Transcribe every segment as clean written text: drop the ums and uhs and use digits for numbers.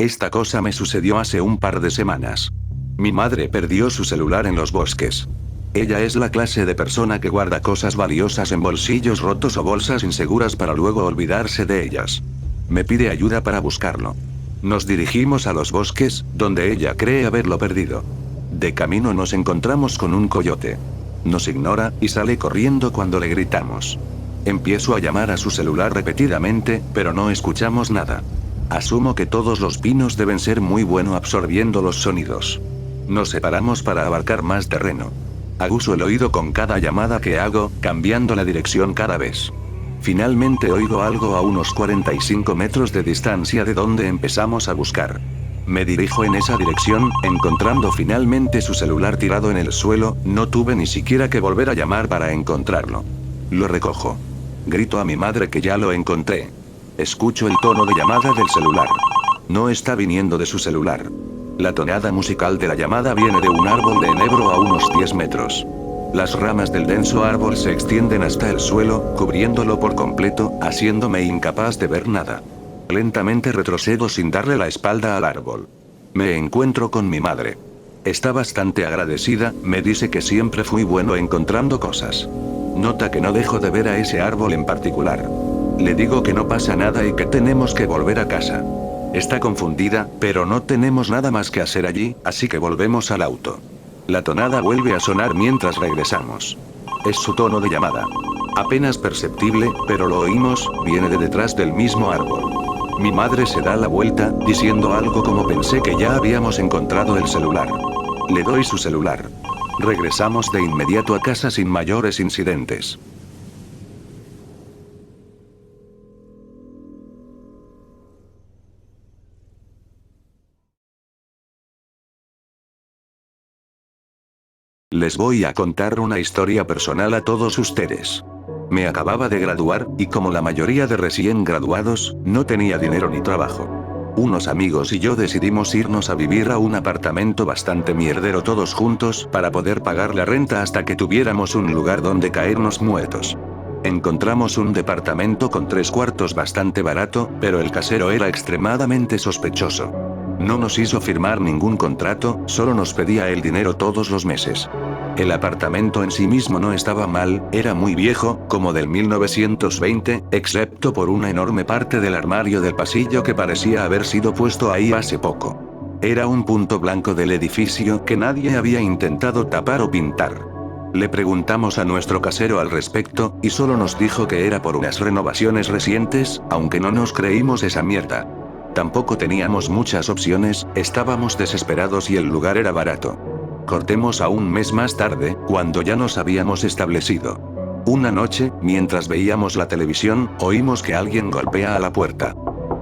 Esta cosa me sucedió hace un par de semanas. Mi madre perdió su celular en los bosques. Ella es la clase de persona que guarda cosas valiosas en bolsillos rotos o bolsas inseguras para luego olvidarse de ellas. Me pide ayuda para buscarlo. Nos dirigimos a los bosques, donde ella cree haberlo perdido. De camino nos encontramos con un coyote. Nos ignora, y sale corriendo cuando le gritamos. Empiezo a llamar a su celular repetidamente, pero no escuchamos nada. Asumo que todos los pinos deben ser muy buenos absorbiendo los sonidos. Nos separamos para abarcar más terreno. Aguzo el oído con cada llamada que hago, cambiando la dirección cada vez. Finalmente oigo algo a unos 45 metros de distancia de donde empezamos a buscar. Me dirijo en esa dirección, encontrando finalmente su celular tirado en el suelo. No tuve ni siquiera que volver a llamar para encontrarlo. Lo recojo. Grito a mi madre que ya lo encontré. Escucho el tono de llamada del celular. No está viniendo de su celular. La tonada musical de la llamada viene de un árbol de enebro a unos 10 metros. Las ramas del denso árbol se extienden hasta el suelo, cubriéndolo por completo, haciéndome incapaz de ver nada. Lentamente retrocedo sin darle la espalda al árbol. Me encuentro con mi madre. Está bastante agradecida, me dice que siempre fui bueno encontrando cosas. Nota que no dejo de ver a ese árbol en particular. Le digo que no pasa nada y que tenemos que volver a casa. Está confundida, pero no tenemos nada más que hacer allí, así que volvemos al auto. La tonada vuelve a sonar mientras regresamos. Es su tono de llamada. Apenas perceptible, pero lo oímos, viene de detrás del mismo árbol. Mi madre se da la vuelta, diciendo algo como pensé que ya habíamos encontrado el celular. Le doy su celular. Regresamos de inmediato a casa sin mayores incidentes. Les voy a contar una historia personal a todos ustedes. Me acababa de graduar, y como la mayoría de recién graduados, no tenía dinero ni trabajo. Unos amigos y yo decidimos irnos a vivir a un apartamento bastante mierdero todos juntos para poder pagar la renta hasta que tuviéramos un lugar donde caernos muertos. Encontramos un departamento con 3 cuartos bastante barato, pero el casero era extremadamente sospechoso. No nos hizo firmar ningún contrato, solo nos pedía el dinero todos los meses. El apartamento en sí mismo no estaba mal, era muy viejo, como del 1920, excepto por una enorme parte del armario del pasillo que parecía haber sido puesto ahí hace poco. Era un punto blanco del edificio que nadie había intentado tapar o pintar. Le preguntamos a nuestro casero al respecto, y solo nos dijo que era por unas renovaciones recientes, aunque no nos creímos esa mierda. Tampoco teníamos muchas opciones, estábamos desesperados y el lugar era barato. Cortemos a un mes más tarde, cuando ya nos habíamos establecido. Una noche, mientras veíamos la televisión, oímos que alguien golpea a la puerta.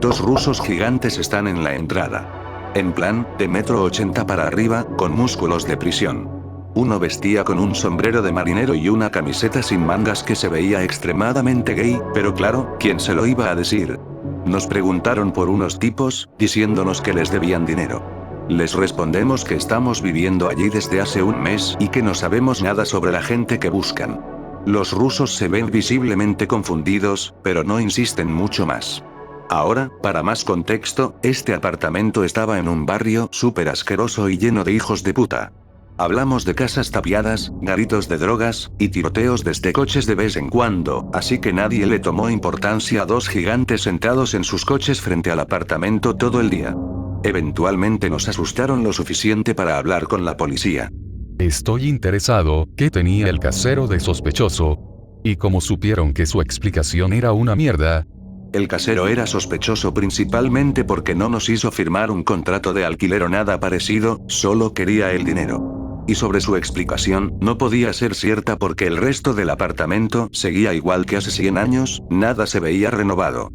2 rusos gigantes están en la entrada. En plan, de 1,80 m para arriba, con músculos de prisión. Uno vestía con un sombrero de marinero y una camiseta sin mangas que se veía extremadamente gay, pero claro, ¿quién se lo iba a decir? Nos preguntaron por unos tipos, diciéndonos que les debían dinero. Les respondemos que estamos viviendo allí desde hace un mes y que no sabemos nada sobre la gente que buscan. Los rusos se ven visiblemente confundidos, pero no insisten mucho más. Ahora, para más contexto, este apartamento estaba en un barrio súper asqueroso y lleno de hijos de puta. Hablamos de casas tapiadas, garitos de drogas, y tiroteos desde coches de vez en cuando, así que nadie le tomó importancia a 2 gigantes sentados en sus coches frente al apartamento todo el día. Eventualmente nos asustaron lo suficiente para hablar con la policía. Estoy interesado, ¿qué tenía el casero de sospechoso? ¿Y cómo supieron que su explicación era una mierda? El casero era sospechoso principalmente porque no nos hizo firmar un contrato de alquiler o nada parecido, solo quería el dinero. Y sobre su explicación, no podía ser cierta porque el resto del apartamento seguía igual que hace 100 años, nada se veía renovado.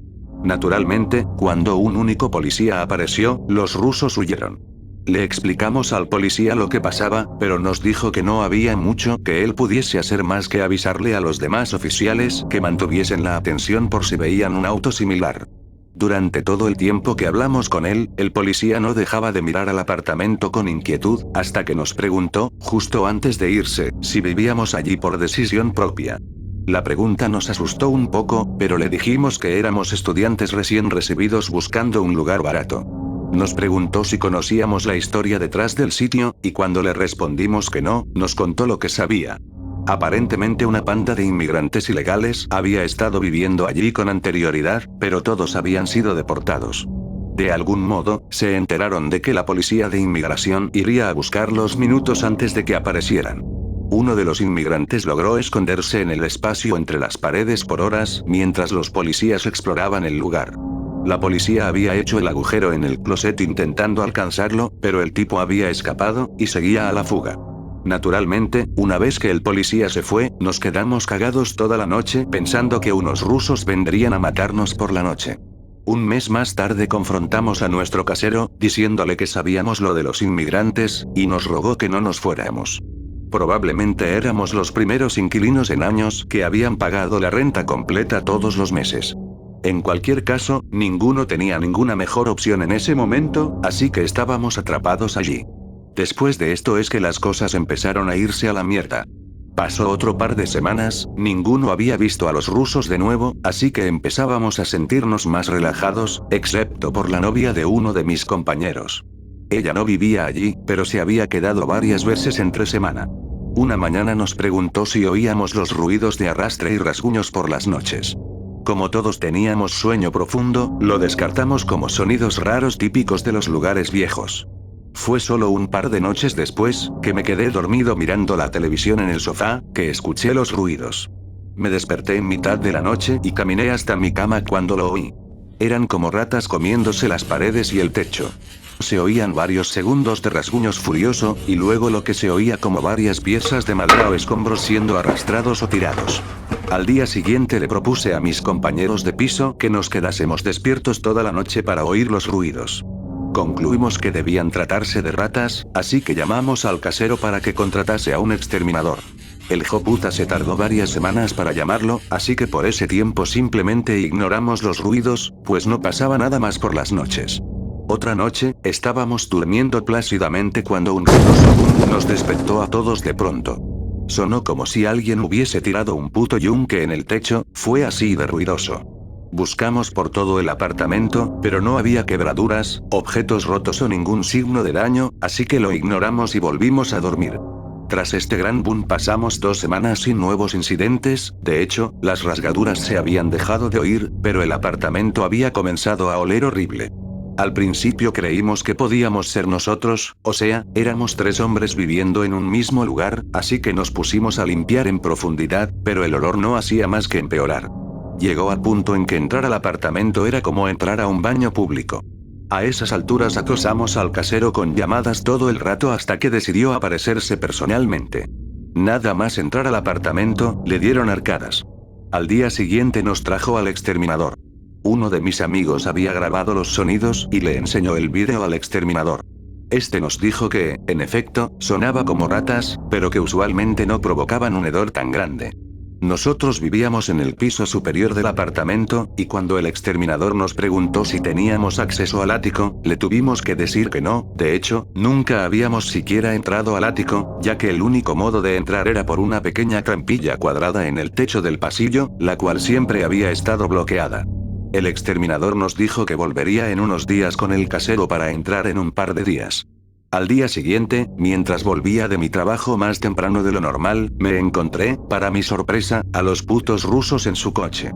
Naturalmente, cuando un único policía apareció, los rusos huyeron. Le explicamos al policía lo que pasaba, pero nos dijo que no había mucho que él pudiese hacer más que avisarle a los demás oficiales que mantuviesen la atención por si veían un auto similar. Durante todo el tiempo que hablamos con él, el policía no dejaba de mirar al apartamento con inquietud, hasta que nos preguntó, justo antes de irse, si vivíamos allí por decisión propia. La pregunta nos asustó un poco, pero le dijimos que éramos estudiantes recién recibidos buscando un lugar barato. Nos preguntó si conocíamos la historia detrás del sitio, y cuando le respondimos que no, nos contó lo que sabía. Aparentemente una panda de inmigrantes ilegales había estado viviendo allí con anterioridad, pero todos habían sido deportados. De algún modo, se enteraron de que la policía de inmigración iría a buscarlos minutos antes de que aparecieran. Uno de los inmigrantes logró esconderse en el espacio entre las paredes por horas, mientras los policías exploraban el lugar. La policía había hecho el agujero en el closet intentando alcanzarlo, pero el tipo había escapado, y seguía a la fuga. Naturalmente, una vez que el policía se fue, nos quedamos cagados toda la noche pensando que unos rusos vendrían a matarnos por la noche. Un mes más tarde confrontamos a nuestro casero, diciéndole que sabíamos lo de los inmigrantes, y nos rogó que no nos fuéramos. Probablemente éramos los primeros inquilinos en años que habían pagado la renta completa todos los meses. En cualquier caso, ninguno tenía ninguna mejor opción en ese momento, así que estábamos atrapados allí. Después de esto es que las cosas empezaron a irse a la mierda. Pasó otro par de semanas, ninguno había visto a los rusos de nuevo, así que empezábamos a sentirnos más relajados, excepto por la novia de uno de mis compañeros. Ella no vivía allí, pero se había quedado varias veces entre semana. Una mañana nos preguntó si oíamos los ruidos de arrastre y rasguños por las noches. Como todos teníamos sueño profundo, lo descartamos como sonidos raros típicos de los lugares viejos. Fue solo un par de noches después, que me quedé dormido mirando la televisión en el sofá, que escuché los ruidos. Me desperté en mitad de la noche y caminé hasta mi cama cuando lo oí. Eran como ratas comiéndose las paredes y el techo. Se oían varios segundos de rasguños furioso, y luego lo que se oía como varias piezas de madera o escombros siendo arrastrados o tirados. Al día siguiente le propuse a mis compañeros de piso que nos quedásemos despiertos toda la noche para oír los ruidos. Concluimos que debían tratarse de ratas, así que llamamos al casero para que contratase a un exterminador. El hijoputa se tardó varias semanas para llamarlo, así que por ese tiempo simplemente ignoramos los ruidos, pues no pasaba nada más por las noches. Otra noche, estábamos durmiendo plácidamente cuando un ruidoso boom nos despertó a todos de pronto. Sonó como si alguien hubiese tirado un puto yunque en el techo, fue así de ruidoso. Buscamos por todo el apartamento, pero no había quebraduras, objetos rotos o ningún signo de daño, así que lo ignoramos y volvimos a dormir. Tras este gran boom pasamos 2 semanas sin nuevos incidentes, de hecho, las rasgaduras se habían dejado de oír, pero el apartamento había comenzado a oler horrible. Al principio creímos que podíamos ser nosotros, o sea, éramos 3 hombres viviendo en un mismo lugar, así que nos pusimos a limpiar en profundidad, pero el olor no hacía más que empeorar. Llegó al punto en que entrar al apartamento era como entrar a un baño público. A esas alturas acosamos al casero con llamadas todo el rato hasta que decidió aparecerse personalmente. Nada más entrar al apartamento, le dieron arcadas. Al día siguiente nos trajo al exterminador. Uno de mis amigos había grabado los sonidos y le enseñó el vídeo al exterminador. Este nos dijo que, en efecto, sonaba como ratas, pero que usualmente no provocaban un hedor tan grande. Nosotros vivíamos en el piso superior del apartamento, y cuando el exterminador nos preguntó si teníamos acceso al ático, le tuvimos que decir que no. De hecho, nunca habíamos siquiera entrado al ático, ya que el único modo de entrar era por una pequeña trampilla cuadrada en el techo del pasillo, la cual siempre había estado bloqueada. El exterminador nos dijo que volvería en unos días con el casero para entrar en un par de días. Al día siguiente, mientras volvía de mi trabajo más temprano de lo normal, me encontré, para mi sorpresa, a los putos rusos en su coche.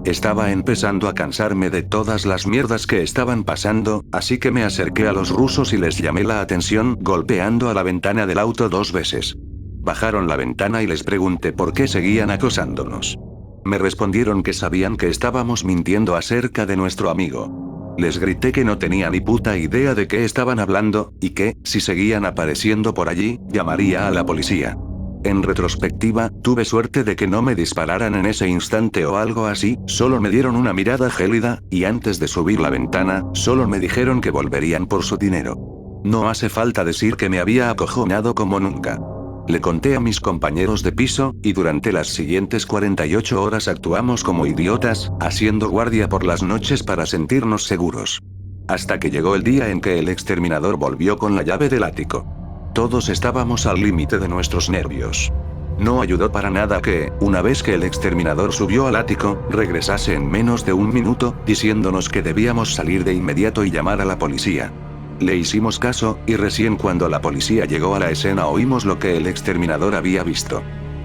Estaba empezando a cansarme de todas las mierdas que estaban pasando, así que me acerqué a los rusos y les llamé la atención golpeando a la ventana del auto 2 veces. Bajaron la ventana y les pregunté por qué seguían acosándonos. Me respondieron que sabían que estábamos mintiendo acerca de nuestro amigo. Les grité que no tenía ni puta idea de qué estaban hablando, y que, si seguían apareciendo por allí, llamaría a la policía. En retrospectiva, tuve suerte de que no me dispararan en ese instante o algo así, solo me dieron una mirada gélida, y antes de subir la ventana, solo me dijeron que volverían por su dinero. No hace falta decir que me había acojonado como nunca. Le conté a mis compañeros de piso, y durante las siguientes 48 horas actuamos como idiotas, haciendo guardia por las noches para sentirnos seguros. Hasta que llegó el día en que el exterminador volvió con la llave del ático. Todos estábamos al límite de nuestros nervios. No ayudó para nada que, una vez que el exterminador subió al ático, regresase en menos de 1 minuto, diciéndonos que debíamos salir de inmediato y llamar a la policía. Le hicimos caso, y recién cuando la policía llegó a la escena oímos lo que el exterminador había visto.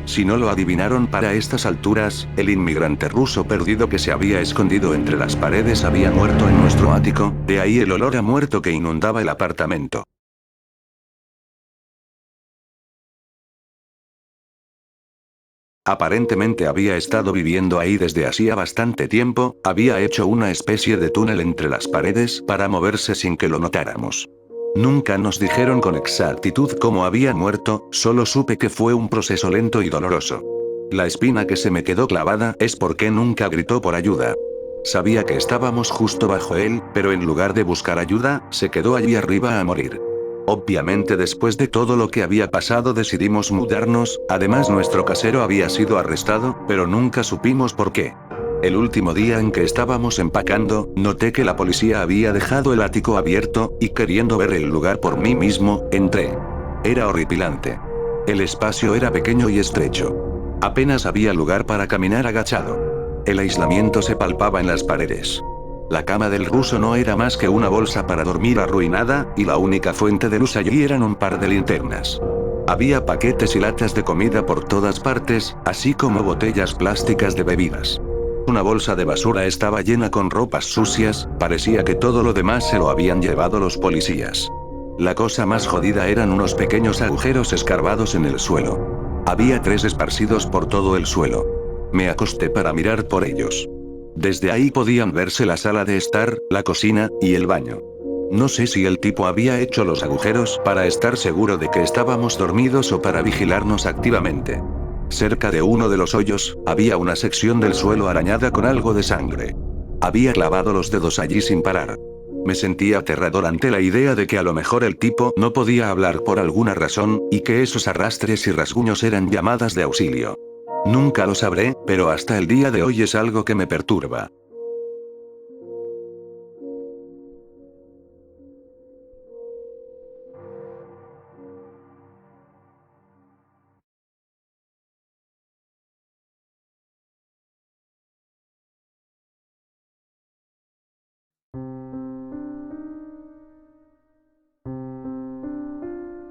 Si no lo adivinaron para estas alturas, el inmigrante ruso perdido que se había escondido entre las paredes había muerto en nuestro ático, de ahí el olor a muerto que inundaba el apartamento. Aparentemente había estado viviendo ahí desde hacía bastante tiempo, había hecho una especie de túnel entre las paredes para moverse sin que lo notáramos. Nunca nos dijeron con exactitud cómo había muerto, solo supe que fue un proceso lento y doloroso. La espina que se me quedó clavada es por qué nunca gritó por ayuda. Sabía que estábamos justo bajo él, pero en lugar de buscar ayuda, se quedó allí arriba a morir. Obviamente después de todo lo que había pasado decidimos mudarnos, además nuestro casero había sido arrestado, pero nunca supimos por qué. El último día en que estábamos empacando, noté que la policía había dejado el ático abierto, y queriendo ver el lugar por mí mismo, entré. Era horripilante. El espacio era pequeño y estrecho. Apenas había lugar para caminar agachado. El aislamiento se palpaba en las paredes. La cama del ruso no era más que una bolsa para dormir arruinada, y la única fuente de luz allí eran un par de linternas. Había paquetes y latas de comida por todas partes, así como botellas plásticas de bebidas. Una bolsa de basura estaba llena con ropas sucias, parecía que todo lo demás se lo habían llevado los policías. La cosa más jodida eran unos pequeños agujeros escarbados en el suelo. Había 3 esparcidos por todo el suelo. Me acosté para mirar por ellos. Desde ahí podían verse la sala de estar, la cocina, y el baño. No sé si el tipo había hecho los agujeros para estar seguro de que estábamos dormidos o para vigilarnos activamente. Cerca de uno de los hoyos, había una sección del suelo arañada con algo de sangre. Había clavado los dedos allí sin parar. Me sentía aterrador ante la idea de que a lo mejor el tipo no podía hablar por alguna razón, y que esos arrastres y rasguños eran llamadas de auxilio. Nunca lo sabré, pero hasta el día de hoy es algo que me perturba.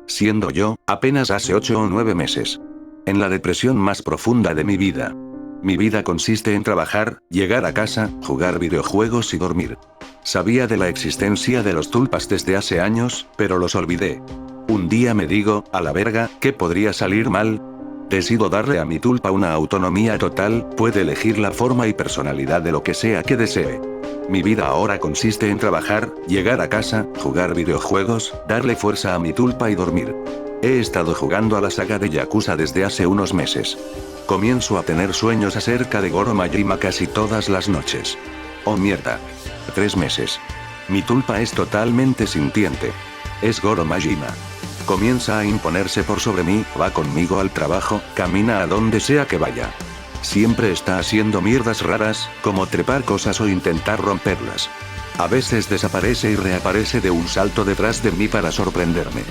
Siendo yo, apenas hace 8 o 9 meses. En la depresión más profunda de mi vida. Mi vida consiste en trabajar, llegar a casa, jugar videojuegos y dormir. Sabía de la existencia de los tulpas desde hace años, pero los olvidé. Un día me digo, a la verga, ¿qué podría salir mal? Decido darle a mi tulpa una autonomía total, puede elegir la forma y personalidad de lo que sea que desee. Mi vida ahora consiste en trabajar, llegar a casa, jugar videojuegos, darle fuerza a mi tulpa y dormir. He estado jugando a la saga de Yakuza desde hace unos meses. Comienzo a tener sueños acerca de Goro Majima casi todas las noches. Oh mierda. 3 meses. Mi tulpa es totalmente sintiente. Es Goro Majima. Comienza a imponerse por sobre mí, va conmigo al trabajo, camina a donde sea que vaya. Siempre está haciendo mierdas raras, como trepar cosas o intentar romperlas. A veces desaparece y reaparece de un salto detrás de mí para sorprenderme.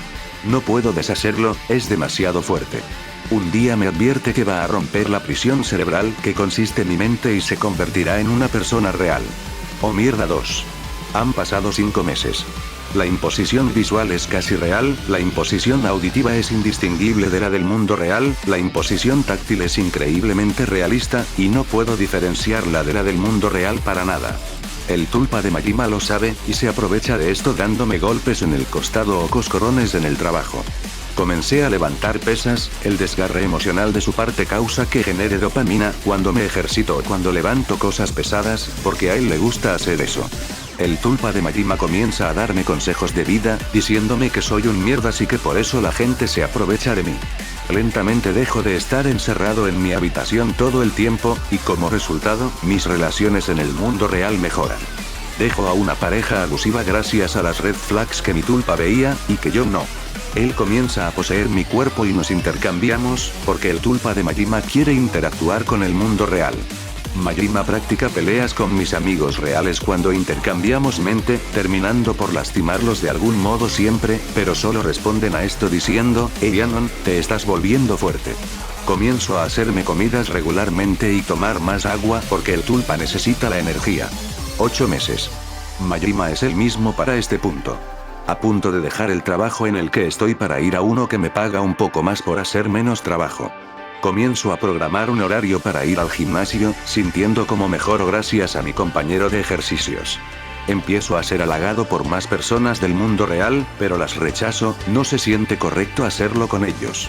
No puedo deshacerlo, es demasiado fuerte. Un día me advierte que va a romper la prisión cerebral que consiste en mi mente y se convertirá en una persona real. Oh mierda 2. Han pasado 5 meses. La imposición visual es casi real, la imposición auditiva es indistinguible de la del mundo real, la imposición táctil es increíblemente realista, y no puedo diferenciarla de la del mundo real para nada. El tulpa de Majima lo sabe, y se aprovecha de esto dándome golpes en el costado o coscorrones en el trabajo. Comencé a levantar pesas, el desgarre emocional de su parte causa que genere dopamina cuando me ejercito o cuando levanto cosas pesadas, porque a él le gusta hacer eso. El tulpa de Majima comienza a darme consejos de vida, diciéndome que soy un mierdas y que por eso la gente se aprovecha de mí. Lentamente dejo de estar encerrado en mi habitación todo el tiempo, y como resultado, mis relaciones en el mundo real mejoran. Dejo a una pareja abusiva gracias a las red flags que mi tulpa veía, y que yo no. Él comienza a poseer mi cuerpo y nos intercambiamos, porque el tulpa de Majima quiere interactuar con el mundo real. Majima practica peleas con mis amigos reales cuando intercambiamos mente, terminando por lastimarlos de algún modo siempre, pero solo responden a esto diciendo, "Hey Anon, te estás volviendo fuerte". Comienzo a hacerme comidas regularmente y tomar más agua porque el tulpa necesita la energía. 8 meses. Majima es el mismo para este punto. A punto de dejar el trabajo en el que estoy para ir a uno que me paga un poco más por hacer menos trabajo. Comienzo a programar un horario para ir al gimnasio, sintiendo como mejoro gracias a mi compañero de ejercicios. Empiezo a ser halagado por más personas del mundo real, pero las rechazo, no se siente correcto hacerlo con ellos.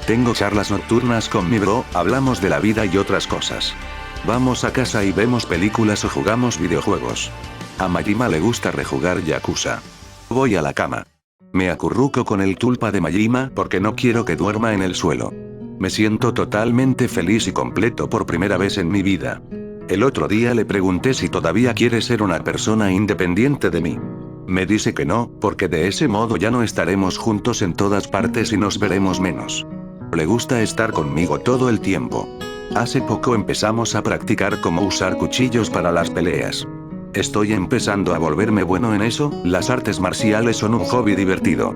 Tengo charlas nocturnas con mi bro, hablamos de la vida y otras cosas. Vamos a casa y vemos películas o jugamos videojuegos. A Majima le gusta rejugar Yakuza. Voy a la cama. Me acurruco con el tulpa de Majima porque no quiero que duerma en el suelo. Me siento totalmente feliz y completo por primera vez en mi vida. El otro día le pregunté si todavía quiere ser una persona independiente de mí. Me dice que no, porque de ese modo ya no estaremos juntos en todas partes y nos veremos menos. Le gusta estar conmigo todo el tiempo. Hace poco empezamos a practicar cómo usar cuchillos para las peleas. Estoy empezando a volverme bueno en eso, las artes marciales son un hobby divertido.